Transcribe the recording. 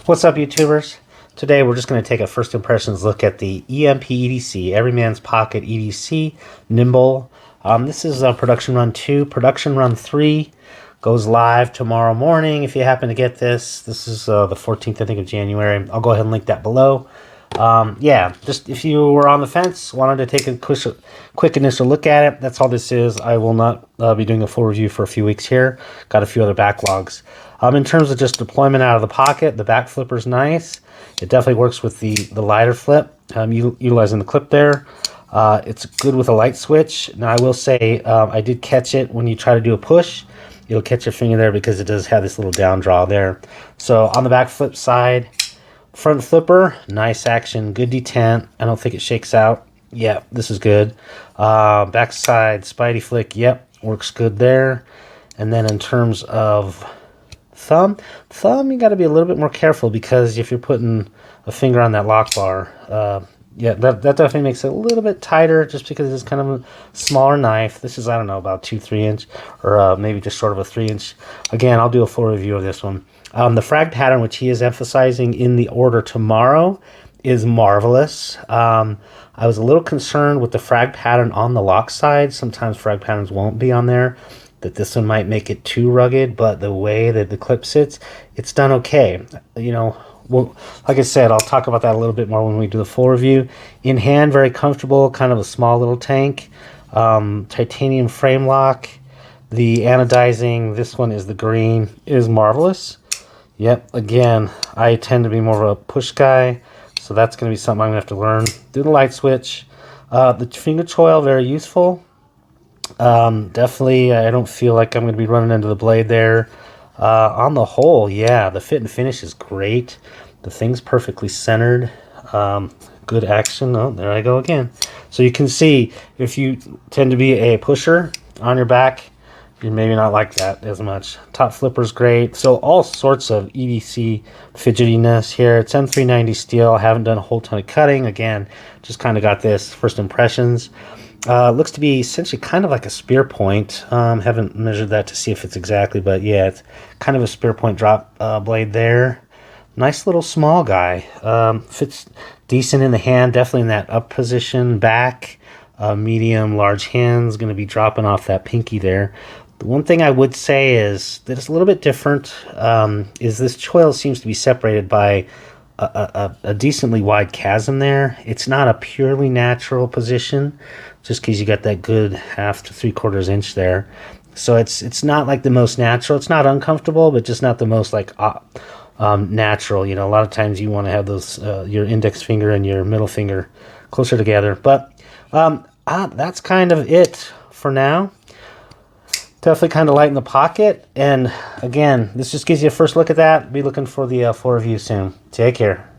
What's up, YouTubers? Today we're just going to take a first impressions look at the EMP EDC, Every Man's Pocket EDC, Nymble. This is production run 2. Production run 3 goes live tomorrow morning. If you happen to get this is the 14th, I think, of January. I'll go ahead and link that below. Yeah, just if you were on the fence, wanted to take a quick initial look at it, that's all this is. I will not be doing a full review for a few weeks here. Got a few other backlogs. In terms of just deployment out of the pocket, the back flipper is nice. It definitely works with the lighter flip, utilizing the clip there. It's good with a light switch. Now, I will say I did catch it when you try to do a push. You'll catch your finger there because it does have this little down draw there. So on the back flip side, front flipper, nice action, good detent. I don't think it shakes out. Yeah, this is good. Back side, Spidey flick, yep, works good there. And then in terms of thumb, you got to be a little bit more careful because if you're putting a finger on that lock bar, yeah, that definitely makes it a little bit tighter just because it's kind of a smaller knife. This is, I don't know, about 2-3 inch or maybe just short of a 3-inch. Again, I'll do a full review of this one. The frag pattern, which he is emphasizing in the order tomorrow, is marvelous. I was a little concerned with the frag pattern on the lock side. Sometimes frag patterns won't be on there, that this one might make it too rugged, but the way that the clip sits, it's done okay. You know, well, like I said, I'll talk about that a little bit more when we do the full review. In hand, very comfortable, kind of a small little tank. Titanium frame lock. The anodizing, this one is the green, is marvelous. Yep, again, I tend to be more of a push guy, so that's going to be something I'm going to have to learn. Do the light switch. The finger choil, very useful. Definitely, I don't feel like I'm going to be running into the blade there. On the whole, yeah, the fit and finish is great. The thing's perfectly centered. Good action. Oh, there I go again. So you can see, if you tend to be a pusher on your back, you're maybe not like that as much. Top flipper's great. So all sorts of EDC fidgetiness here. It's M390 steel. I haven't done a whole ton of cutting. Again, just kind of got this first impressions. Looks to be essentially kind of like a spear point. Haven't measured that to see if it's exactly, but yeah, it's kind of a spear point drop blade there. Nice little small guy. Fits decent in the hand, definitely in that up position. Back, medium, large hands, going to be dropping off that pinky there. The one thing I would say is that it's a little bit different, is this choil seems to be separated by a decently wide chasm there. It's not a purely natural position, just because you got that good 1/2 to 3/4 inch there. So it's not like the most natural. It's not uncomfortable, but just not the most like natural. You know, a lot of times you want to have those your index finger and your middle finger closer together. But that's kind of it for now. Definitely kind of light in the pocket. And again, this just gives you a first look at that. Be looking for the full review soon. Take care.